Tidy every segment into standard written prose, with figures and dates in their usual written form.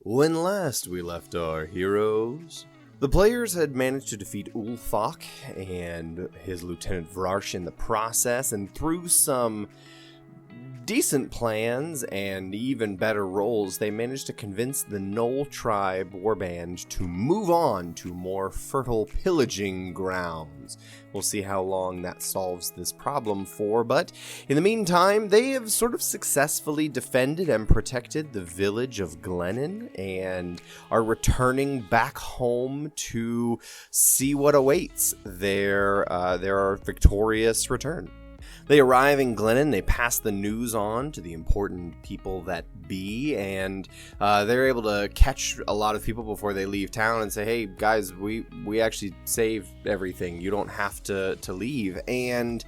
When last we left our heroes, the players had managed to defeat Ulfak and his lieutenant Vrarsh in the process, and through some decent plans and even better rolls, they managed to convince the Knoll tribe warband to move on to more fertile pillaging grounds. We'll see how long that solves this problem for, but in the meantime, they have sort of successfully defended and protected the village of Glennen and are returning back home to see what awaits their victorious return. They arrive in Glennen, they pass the news on to the important people that be, and they're able to catch a lot of people before they leave town and say, hey guys, we actually saved everything, you don't have to leave. And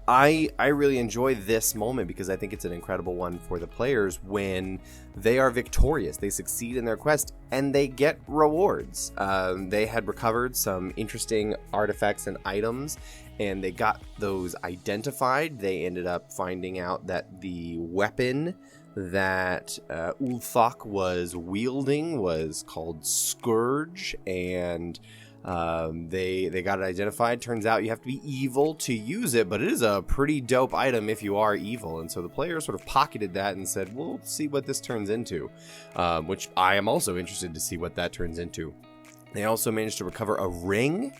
I really enjoy this moment because I think it's an incredible one for the players when they are victorious, they succeed in their quest, and they get rewards. They had recovered some interesting artifacts and items, and they got those identified. They ended up finding out that the weapon that Ulfak was wielding was called Scourge, and they got it identified. Turns out you have to be evil to use it, but it is a pretty dope item if you are evil. And so the players sort of pocketed that and said, we'll see what this turns into, which I am also interested to see what that turns into. They also managed to recover a ring.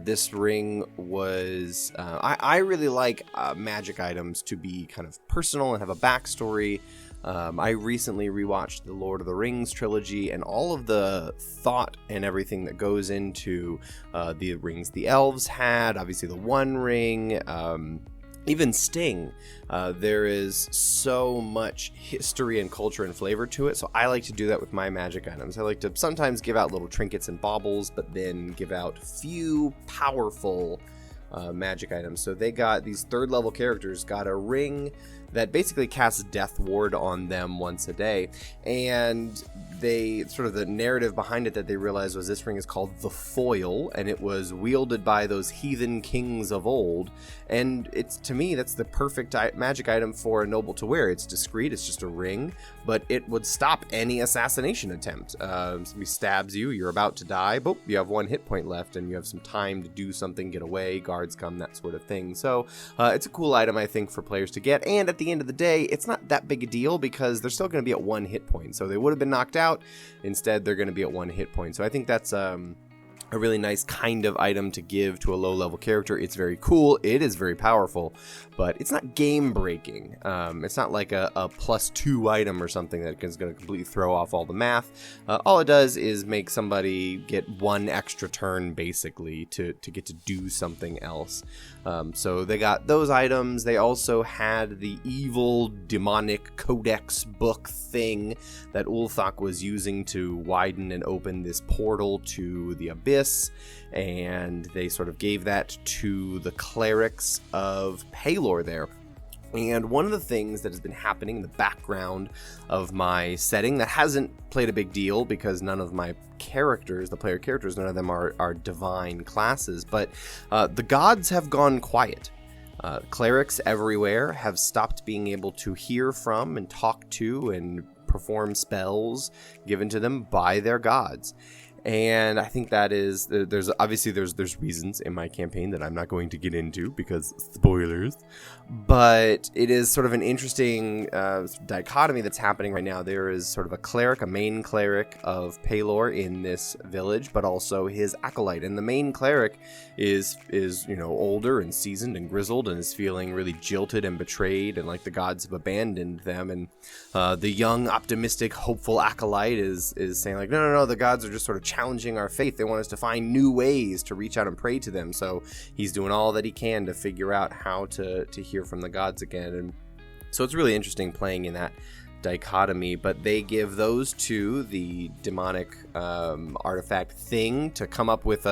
This ring was... I really like magic items to be kind of personal and have a backstory. I recently rewatched the Lord of the Rings trilogy, and all of the thought and everything that goes into the rings the elves had, obviously the One Ring, even Sting. There is so much history and culture and flavor to it, so I like to do that with my magic items. I like to sometimes give out little trinkets and baubles, but then give out few powerful magic items. So they got, these third level characters got a ring that basically casts Death Ward on them once a day, and they sort of, the narrative behind it that they realized was this ring is called the Foil, and it was wielded by those heathen kings of old, and it's, to me, that's the perfect magic item for a noble to wear. It's discreet, it's just a ring, but it would stop any assassination attempt. Somebody stabs you, you're about to die, boop, you have 1 hit point left, and you have some time to do something, get away, guards come, that sort of thing. So it's a cool item, I think, for players to get, and at the end of the day, it's not that big a deal because they're still going to be at 1 hit point. So they would have been knocked out. Instead, they're going to be at 1 hit point. So I think that's a really nice kind of item to give to a low-level character. It's very cool. It is very powerful, but it's not game-breaking. It's not like a +2 item or something that is going to completely throw off all the math. All it does is make somebody get 1 extra turn, basically, to get to do something else. So they got those items. They also had the evil demonic codex book thing that Ulfak was using to widen and open this portal to the abyss, and they sort of gave that to the clerics of Pelor there. And one of the things that has been happening in the background of my setting that hasn't played a big deal because none of my characters, the player characters, none of them are divine classes, but the gods have gone quiet. Clerics everywhere have stopped being able to hear from and talk to and perform spells given to them by their gods. And I think that is, there's reasons in my campaign that I'm not going to get into because spoilers, but it is sort of an interesting dichotomy that's happening right now. There is sort of a cleric, a main cleric of Pelor in this village, but also his acolyte. And the main cleric is older and seasoned and grizzled and is feeling really jilted and betrayed and like the gods have abandoned them. And the young, optimistic, hopeful acolyte is saying like, no, the gods are just sort of challenging our faith. They want us to find new ways to reach out and pray to them. So he's doing all that he can to figure out how to hear from the gods again. And so it's really interesting playing in that dichotomy, but they give those two the demonic artifact thing to come up with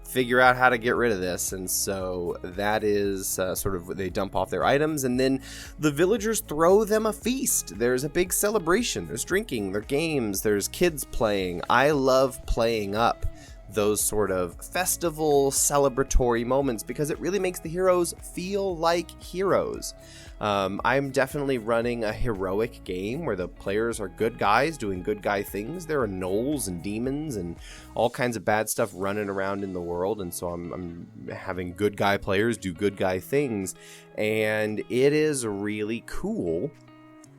figure out how to get rid of this. And so that is sort of, they dump off their items, and then the villagers throw them a feast. There's a big celebration, there's drinking, there's games, there's kids playing. I love playing up those sort of festival, celebratory moments, because it really makes the heroes feel like heroes. I'm definitely running a heroic game where the players are good guys doing good guy things. There are gnolls and demons and all kinds of bad stuff running around in the world, and so I'm having good guy players do good guy things, and it is really cool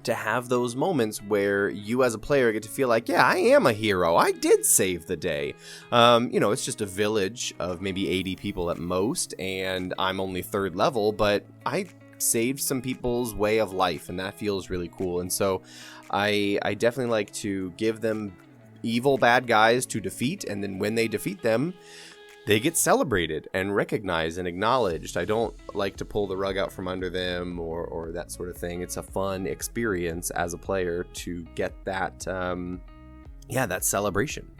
to have those moments where you as a player get to feel like, yeah, I am a hero. I did save the day. It's just a village of maybe 80 people at most, and I'm only 3rd level, but I saved some people's way of life, and that feels really cool. And so I definitely like to give them evil bad guys to defeat, and then when they defeat them, they get celebrated and recognized and acknowledged. I don't like to pull the rug out from under them or that sort of thing. It's a fun experience as a player to get that that celebration.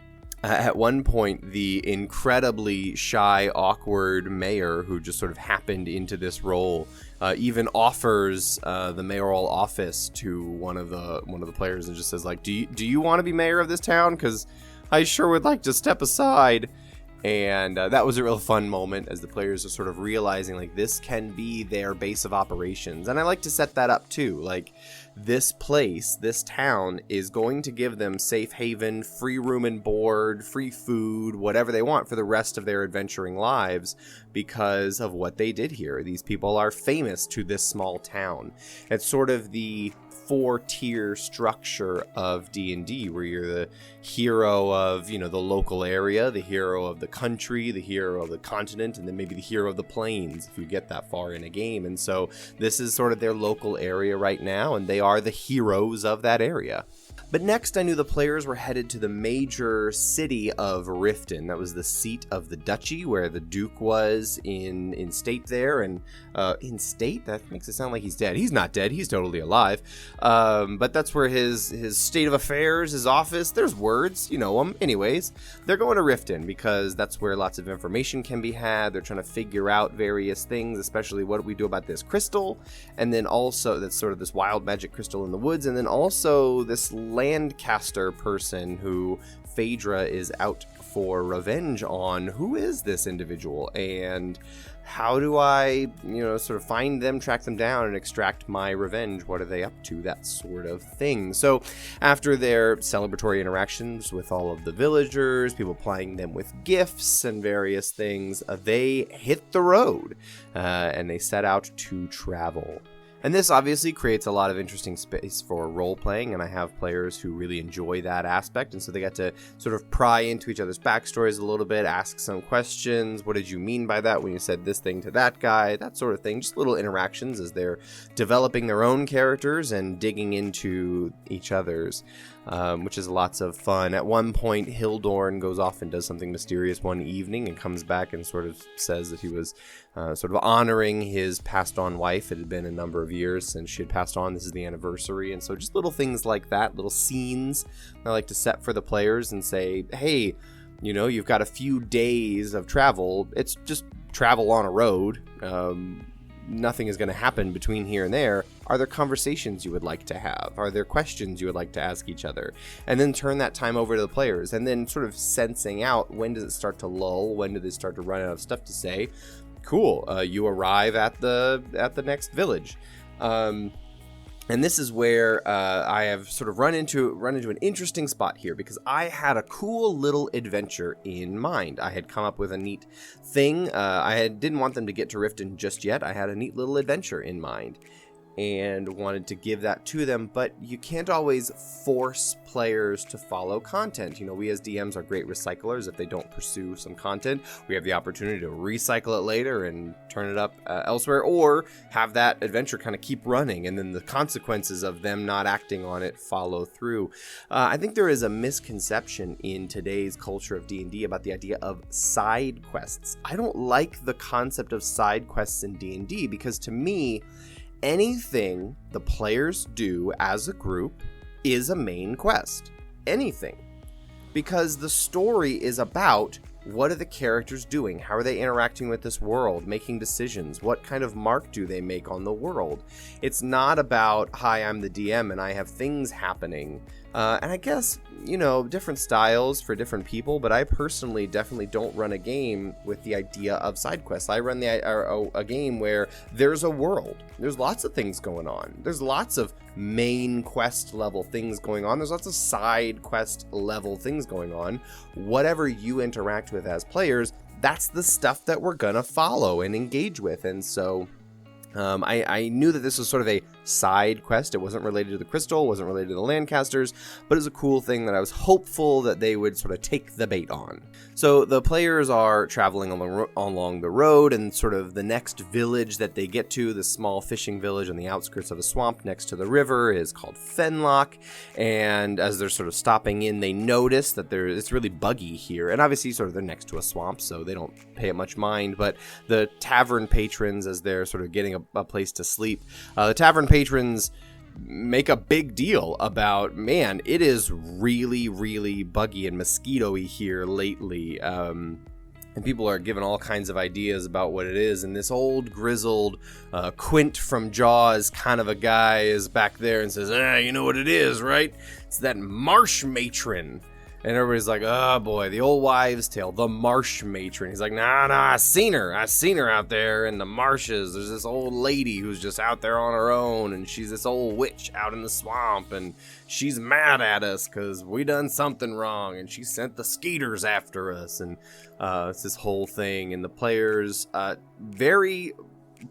At one point, the incredibly shy, awkward mayor who just sort of happened into this role even offers the mayoral office to one of the players and just says, like, do you want to be mayor of this town? Because I sure would like to step aside. And that was a real fun moment as the players are sort of realizing, like, this can be their base of operations. And I like to set that up too. Like, this place, this town is going to give them safe haven, free room and board, free food, whatever they want for the rest of their adventuring lives because of what they did here. These people are famous to this small town. It's sort of the 4-tier structure of D&D, where you're the hero of, the local area, the hero of the country, the hero of the continent, and then maybe the hero of the plains if you get that far in a game. And so this is sort of their local area right now, and they are the heroes of that area. But next, I knew the players were headed to the major city of Riften. That was the seat of the duchy, where the Duke was in state there. And in state? That makes it sound like he's dead. He's not dead. He's totally alive. But that's where his state of affairs, his office, there's words, you know them. Anyways, they're going to Riften because that's where lots of information can be had. They're trying to figure out various things, especially what do we do about this crystal. And then also, that's sort of this wild magic crystal in the woods. And then also this Landcaster person who Phaedra is out for revenge on. Who is this individual, and how do I, sort of find them, track them down, and extract my revenge? What are they up to? That sort of thing. So after their celebratory interactions with all of the villagers, people plying them with gifts and various things, they hit the road and they set out to travel. And this obviously creates a lot of interesting space for role-playing, and I have players who really enjoy that aspect, and so they get to sort of pry into each other's backstories a little bit, ask some questions. What did you mean by that when you said this thing to that guy? That sort of thing. Just little interactions as they're developing their own characters and digging into each other's, which is lots of fun. At one point, Hildorn goes off and does something mysterious one evening and comes back and sort of says that he was sort of honoring his passed-on wife. It had been a number of years since she had passed on. This is the anniversary. And so just little things like that, little scenes I like to set for the players and say, hey, you've got a few days of travel. It's just travel on a road. Nothing is going to happen between here and there. Are there conversations you would like to have? Are there questions you would like to ask each other? And then turn that time over to the players, and then sort of sensing out, when does it start to lull? When do they start to run out of stuff to say? Cool. You arrive at the next village. And this is where I have sort of run into an interesting spot here, because I had a cool little adventure in mind. I had come up with a neat thing. Didn't want them to get to Riften just yet. I had a neat little adventure in mind and wanted to give that to them, but you can't always force players to follow content. We as DMs are great recyclers. If they don't pursue some content, we have the opportunity to recycle it later and turn it up elsewhere, or have that adventure kind of keep running, and then the consequences of them not acting on it follow through. I think there is a misconception in today's culture of D&D about the idea of side quests. I don't like the concept of side quests in D&D, because to me, anything the players do as a group is a main quest. Anything. Because the story is about, what are the characters doing? How are they interacting with this world, making decisions? What kind of mark do they make on the world? It's not about, hi, I'm the DM and I have things happening. And I guess, different styles for different people, but I personally definitely don't run a game with the idea of side quests. I run a game where there's a world. There's lots of things going on. There's lots of main quest level things going on. There's lots of side quest level things going on. Whatever you interact with as players, that's the stuff that we're gonna follow and engage with. And so I knew that this was sort of a side quest. It wasn't related to the crystal, wasn't related to the Lancasters, but it was a cool thing that I was hopeful that they would sort of take the bait on. So the players are traveling along the road, and sort of the next village that they get to, the small fishing village on the outskirts of a swamp next to the river, is called Fenlock. And as they're sort of stopping in, they notice that it's really buggy here. And obviously sort of they're next to a swamp, so they don't pay it much mind. But the tavern patrons, as they're sort of getting a place to sleep, the tavern patrons make a big deal about, man, it is really, really buggy and mosquito-y here lately. And people are giving all kinds of ideas about what it is. And this old grizzled Quint from Jaws kind of a guy is back there and says, you know what it is, right? It's that marsh matron. And everybody's like, oh boy, the old wives' tale, the marsh matron. He's like, nah, I seen her out there in the marshes. There's this old lady who's just out there on her own, and she's this old witch out in the swamp, and she's mad at us because we done something wrong, and she sent the skeeters after us. And it's this whole thing, and the players, very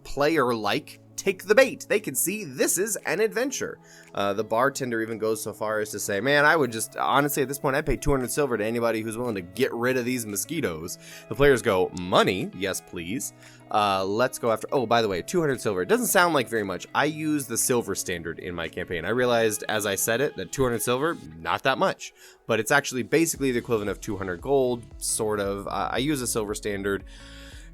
player-like, take the bait. They can see this is an adventure. The bartender even goes so far as to say, man, I would just, honestly, at this point, I'd pay 200 silver to anybody who's willing to get rid of these mosquitoes. The players go, money? Yes, please. Let's go after, oh, by the way, 200 silver. It doesn't sound like very much. I use the silver standard in my campaign. I realized as I said it that 200 silver, not that much. But it's actually basically the equivalent of 200 gold, sort of. I use a silver standard.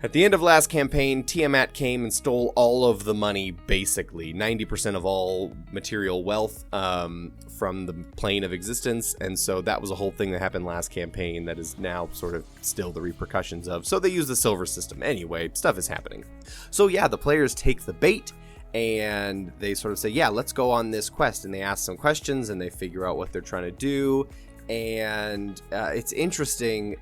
At the end of last campaign, Tiamat came and stole all of the money, basically. 90% of all material wealth from the plane of existence. And so that was a whole thing that happened last campaign that is now sort of still the repercussions of. So they use the silver system. Anyway, stuff is happening. So yeah, the players take the bait and they sort of say, yeah, let's go on this quest. And they ask some questions and they figure out what they're trying to do. And it's interesting.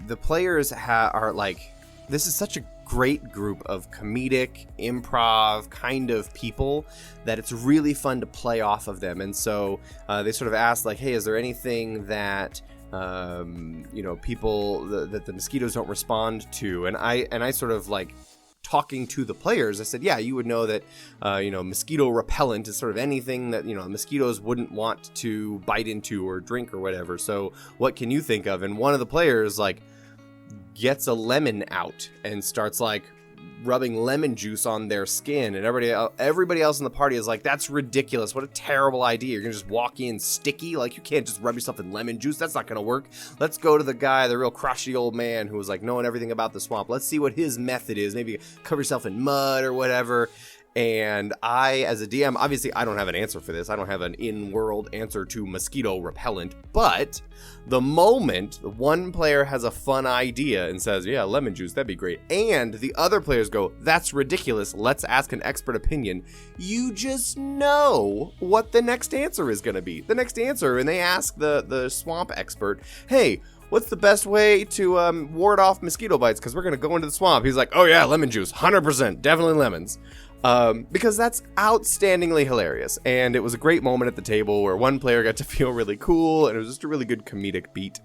The players are like... This is such a great group of comedic, improv kind of people that it's really fun to play off of them. And so they sort of asked, like, hey, is there anything that, people, that the mosquitoes don't respond to? And I sort of like talking to the players, I said, yeah, you would know that, mosquito repellent is sort of anything that, mosquitoes wouldn't want to bite into or drink or whatever. So what can you think of? And one of the players, like, gets a lemon out and starts like rubbing lemon juice on their skin, and everybody else in the party is like, that's ridiculous, what a terrible idea, you're gonna just walk in sticky, like you can't just rub yourself in lemon juice, that's not gonna work. Let's go to the guy, the real crotchety old man who was like knowing everything about the swamp, let's see what his method is, maybe cover yourself in mud or whatever. And I, as a DM, obviously I don't have an answer for this. I don't have an in-world answer to mosquito repellent. But the moment one player has a fun idea and says, yeah, lemon juice, that'd be great, and the other players go, that's ridiculous, let's ask an expert opinion, you just know what the next answer is going to be. The next answer, and they ask the swamp expert, hey, what's the best way to ward off mosquito bites? Because we're going to go into the swamp. He's like, oh yeah, lemon juice, 100%, definitely lemons. Because that's outstandingly hilarious. And it was a great moment at the table where one player got to feel really cool, and it was just a really good comedic beat.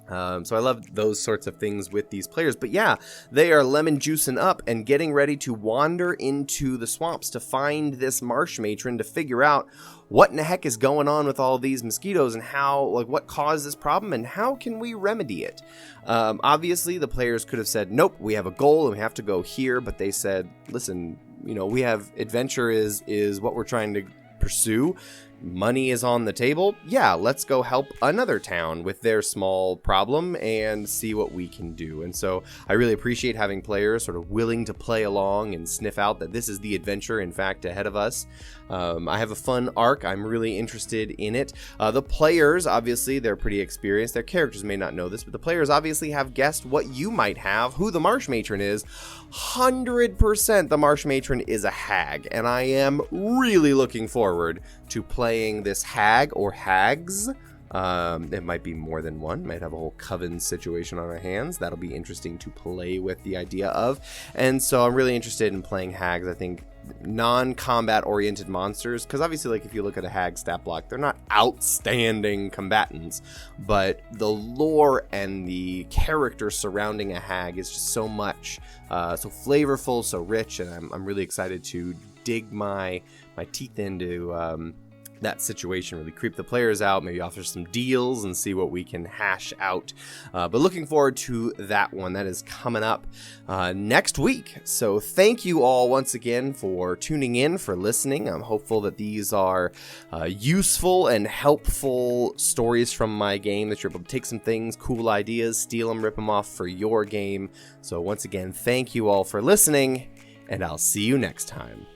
So I love those sorts of things with these players. But yeah, they are lemon juicing up and getting ready to wander into the swamps to find this marsh matron to figure out what in the heck is going on with all these mosquitoes and how, like, what caused this problem and how can we remedy it? Obviously, the players could have said, nope, we have a goal and we have to go here. But they said, listen, we have adventure is what we're trying to pursue. Money is on the table. Yeah, let's go help another town with their small problem and see what we can do. And so I really appreciate having players sort of willing to play along and sniff out that this is the adventure, in fact, ahead of us. I have a fun arc. I'm really interested in it. The players, obviously, they're pretty experienced. Their characters may not know this, but the players obviously have guessed what you might have, who the Marsh Matron is. 100% the Marsh Matron is a hag, and I am really looking forward to playing this hag or hags. It might be more than one, might have a whole coven situation on our hands. That'll be interesting to play with the idea of. And so I'm really interested in playing hags. I think non-combat oriented monsters, because obviously, like, if you look at a hag stat block, they're not outstanding combatants, but the lore and the character surrounding a hag is just so much, so flavorful, so rich, and I'm really excited to dig my teeth into that situation, really creep the players out, maybe offer some deals and see what we can hash out. But looking forward to that one. That is coming up next week. So thank you all once again for tuning in, for listening. I'm hopeful that these are useful and helpful stories from my game, that you're able to take some things, cool ideas, steal them, rip them off for your game. So once again, thank you all for listening, and I'll see you next time.